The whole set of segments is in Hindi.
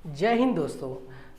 जय हिंद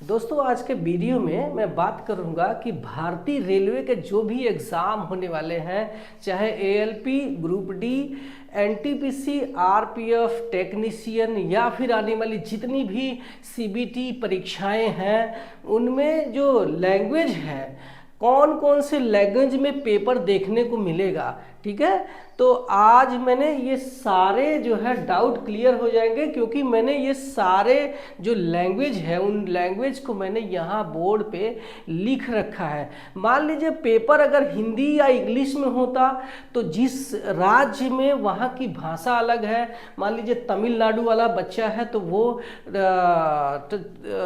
दोस्तों आज के वीडियो में मैं बात करूंगा कि भारतीय रेलवे के जो भी एग्ज़ाम होने वाले हैं, चाहे ALP, group D, NTPC, RPF, technician या फिर आने वाली जितनी भी सीबीटी परीक्षाएं हैं, उनमें जो लैंग्वेज है, कौन कौन से लैंग्वेज में पेपर देखने को मिलेगा। ठीक है, तो आज मैंने ये सारे जो है डाउट क्लियर हो जाएंगे, क्योंकि मैंने ये सारे जो लैंग्वेज है उन लैंग्वेज को मैंने यहाँ बोर्ड पे लिख रखा है। मान लीजिए पेपर अगर हिंदी या इंग्लिश में होता तो जिस राज्य में वहाँ की भाषा अलग है, मान लीजिए तमिलनाडु वाला बच्चा है तो वो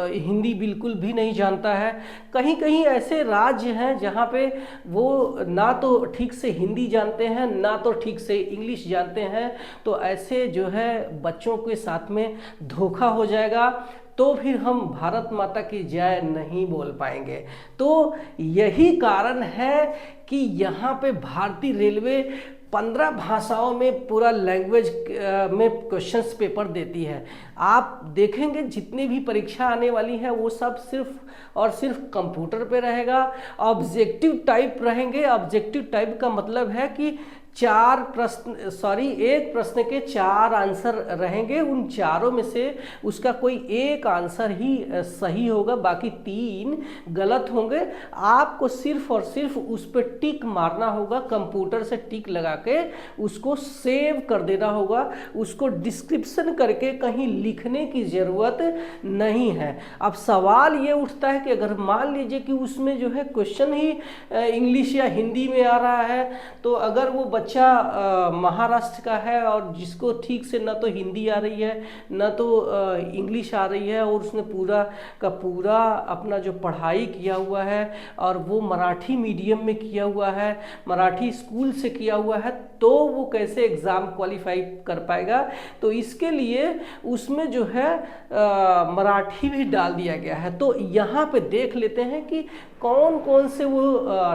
हिंदी बिल्कुल भी नहीं जानता है। कहीं कहीं ऐसे राज्य हैं जहाँ पे वो ना तो ठीक से हिंदी जानते हैं ना तो ठीक से इंग्लिश जानते हैं, तो ऐसे जो है बच्चों के साथ में धोखा हो जाएगा, तो फिर हम भारत माता की जय नहीं बोल पाएंगे। तो यही कारण है कि यहाँ पे भारतीय रेलवे 15 भाषाओं में पूरा लैंग्वेज में क्वेश्चंस पेपर देती है। आप देखेंगे जितनी भी परीक्षा आने वाली है वो सब सिर्फ और सिर्फ कंप्यूटर पे रहेगा, ऑब्जेक्टिव टाइप रहेंगे। ऑब्जेक्टिव टाइप का मतलब है कि एक प्रश्न के 4 आंसर रहेंगे, उन चारों में से उसका कोई एक आंसर ही सही होगा, बाकी 3 गलत होंगे। आपको सिर्फ और सिर्फ उस पर टिक मारना होगा, कंप्यूटर से टिक लगा के उसको सेव कर देना होगा, उसको डिस्क्रिप्शन करके कहीं लिखने की ज़रूरत नहीं है। अब सवाल ये उठता है कि अगर मान लीजिए कि उसमें जो है क्वेश्चन ही इंग्लिश या हिंदी में आ रहा है, तो अगर वो बच्चा महाराष्ट्र का है और जिसको ठीक से ना तो हिंदी आ रही है ना तो इंग्लिश आ रही है, और उसने पूरा का पूरा अपना जो पढ़ाई किया हुआ है और वो मराठी मीडियम में किया हुआ है, मराठी स्कूल से किया हुआ है, तो वो कैसे एग्ज़ाम क्वालिफाई कर पाएगा। तो इसके लिए उसमें जो है मराठी भी डाल दिया गया है। तो यहाँ पे देख लेते हैं कि कौन कौन से वो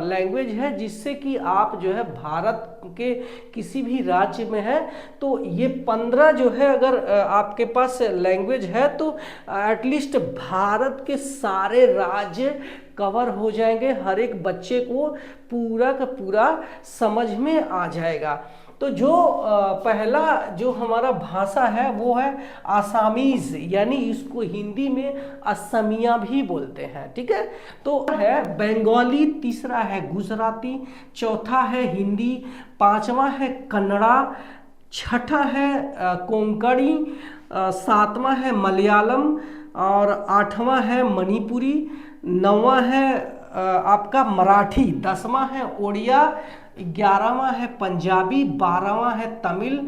लैंग्वेज है जिससे कि आप जो है भारत के किसी भी राज्य में है तो ये 15 जो है अगर आपके पास लैंग्वेज है तो एटलीस्ट भारत के सारे राज्य कवर हो जाएंगे, हर एक बच्चे को पूरा का पूरा समझ में आ जाएगा। तो जो पहला जो हमारा भाषा है वो है आसामीज, यानी इसको हिंदी में असमिया भी बोलते हैं। ठीक है, तो है बंगाली, तीसरा है गुजराती, चौथा है हिंदी, पांचवा है कन्नड़ा, छठा है कोंकणी, सातवां है मलयालम और आठवां है मणिपुरी, नौवां है आपका मराठी, 10वां है उड़िया, 11वां है पंजाबी, 12वां है तमिल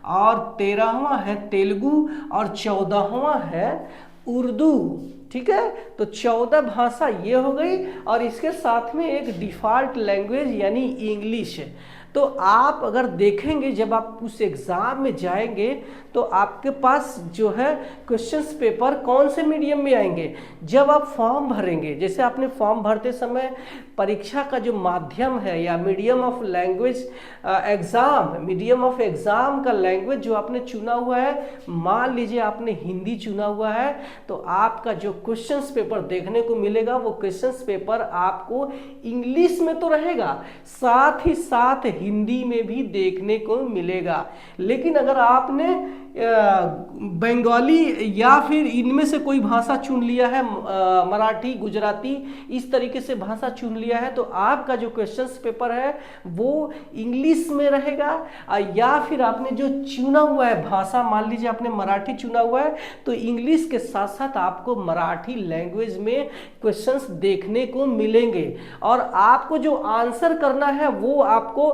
और 13वां है तेलुगु और 14वां है उर्दू। ठीक है, तो 14 भाषा ये हो गई और इसके साथ में एक डिफ़ॉल्ट लैंग्वेज यानी इंग्लिश। तो आप अगर देखेंगे जब आप उस एग्ज़ाम में जाएंगे तो आपके पास जो है क्वेश्चंस पेपर कौन से मीडियम में आएंगे, जब आप फॉर्म भरेंगे, जैसे आपने फॉर्म भरते समय परीक्षा का जो माध्यम है या medium of language exam, medium of exam का लैंग्वेज जो आपने चुना हुआ है, मान लीजिए आपने हिंदी चुना हुआ है, तो आपका जो क्वेश्चंस पेपर देखने को मिलेगा वो क्वेश्चंस पेपर आपको इंग्लिश में तो रहेगा, साथ ही साथ हिंदी में भी देखने को मिलेगा। लेकिन अगर आपने बंगाली या फिर इनमें से कोई भाषा चुन लिया है, मराठी, गुजराती, इस तरीके से भाषा चुन लिया है, तो आपका जो क्वेश्चंस पेपर है वो इंग्लिश में रहेगा। या फिर आपने जो चुना हुआ है भाषा, मान लीजिए आपने मराठी चुना हुआ है, तो इंग्लिश के साथ साथ आपको मराठी लैंग्वेज में क्वेश्चंस देखने को मिलेंगे और आपको जो आंसर करना है वो आपको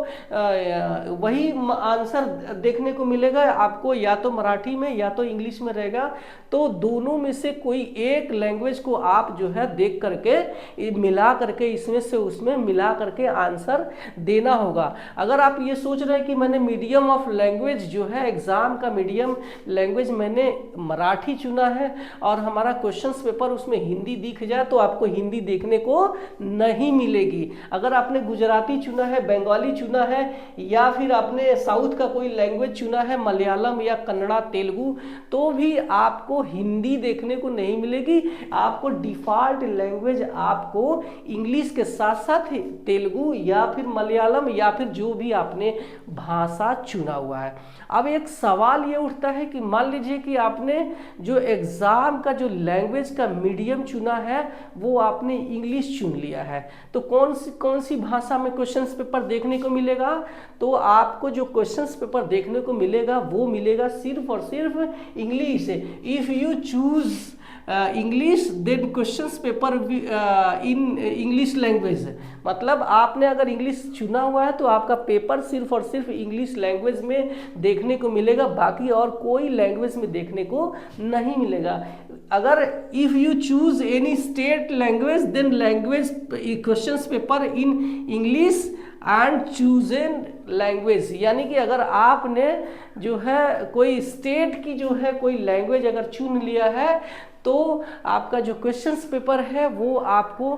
वही आंसर देखने को मिलेगा, आपको या तो मराठी में या तो इंग्लिश में रहेगा। तो दोनों में से कोई एक लैंग्वेज को आप जो है देख करके मिला करके इसमें से उसमें मिला करके आंसर देना होगा। अगर आप ये सोच रहे हैं कि मैंने मीडियम ऑफ लैंग्वेज जो है एग्ज़ाम का मीडियम लैंग्वेज मैंने मराठी चुना है और हमारा क्वेश्चंस पेपर उसमें हिंदी दिख जाए, तो आपको हिंदी देखने को नहीं मिलेगी। अगर आपने गुजराती चुना है, बंगाली चुना है या फिर आपने साउथ का कोई लैंग्वेज चुना है, मलयालम या कन्नड़ा, तेलुगु, तो भी आपको हिंदी देखने को नहीं मिलेगी। आपको डिफ़ॉल्ट लैंग्वेज आपको इंग्लिश के साथ साथ तेलुगु या फिर मलयालम या फिर जो भी आपने भाषा चुना हुआ है। अब एक सवाल ये उठता है कि मान लीजिए कि आपने जो एग्ज़ाम का जो लैंग्वेज का मीडियम चुना है वो आपने इंग्लिश चुन लिया है, तो कौन सी भाषा में क्वेश्चंस पेपर देखने को मिलेगा? तो आपको जो क्वेश्चंस पेपर देखने को मिलेगा वो मिलेगा सिर्फ और सिर्फ English. If you choose English then questions paper in English language, मतलब आपने अगर इंग्लिश चुना हुआ है तो आपका पेपर सिर्फ और सिर्फ इंग्लिश लैंग्वेज में देखने को मिलेगा, बाकी और कोई लैंग्वेज में देखने को नहीं मिलेगा। अगर if you choose any state language then language questions paper in English and chosen language, यानी कि अगर आपने जो है कोई स्टेट की जो है कोई लैंग्वेज अगर चुन लिया है तो आपका जो क्वेश्चंस पेपर है वो आपको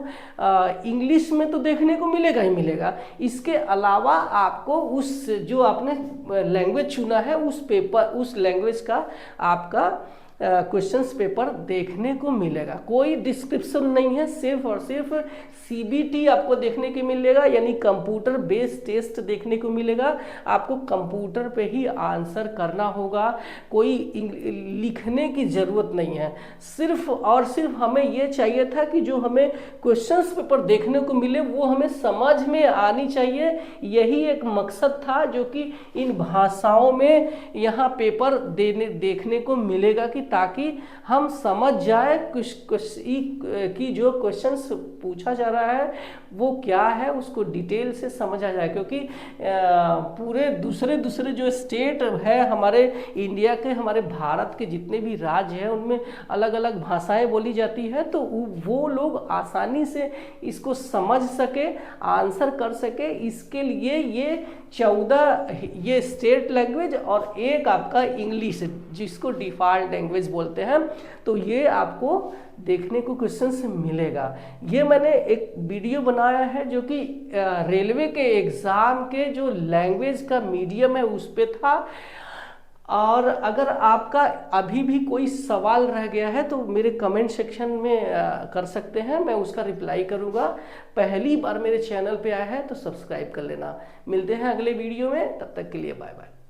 इंग्लिश में तो देखने को मिलेगा ही मिलेगा। इसके अलावा आपको उस जो आपने लैंग्वेज चुना है उस पेपर उस लैंग्वेज का आपका क्वेश्चंस पेपर देखने को मिलेगा। कोई डिस्क्रिप्शन नहीं है, सिर्फ और सिर्फ CBT आपको देखने को मिलेगा, यानी कंप्यूटर बेस्ड टेस्ट देखने को मिलेगा। आपको कंप्यूटर पे ही आंसर करना होगा, कोई लिखने की ज़रूरत नहीं है। सिर्फ और सिर्फ हमें ये चाहिए था कि जो हमें क्वेश्चंस पेपर देखने को मिले वो हमें समझ में आनी चाहिए। यही एक मकसद था जो कि इन भाषाओं में यहाँ पेपर देखने को मिलेगा कि ताकि हम समझ जाए कि जो क्वेश्चंस पूछा जा रहा है वो क्या है, उसको डिटेल से समझा जाए। क्योंकि पूरे दूसरे जो स्टेट है हमारे इंडिया के, हमारे भारत के जितने भी राज्य हैं उनमें अलग अलग भाषाएं बोली जाती हैं, तो वो लोग आसानी से इसको समझ सके, आंसर कर सके। इसके लिए ये 14 ये स्टेट लैंग्वेज और एक आपका इंग्लिश जिसको डिफ़ॉल्ट लैंग्वेज बोलते हैं, तो ये आपको देखने को क्वेश्चन से मिलेगा। ये मैंने एक वीडियो बनाया है जो कि रेलवे के एग्ज़ाम के जो लैंग्वेज का मीडियम है उस पे था। और अगर आपका अभी भी कोई सवाल रह गया है तो मेरे कमेंट सेक्शन में कर सकते हैं, मैं उसका रिप्लाई करूँगा। पहली बार मेरे चैनल पे आया है तो सब्सक्राइब कर लेना। मिलते हैं अगले वीडियो में, तब तक के लिए बाय बाय।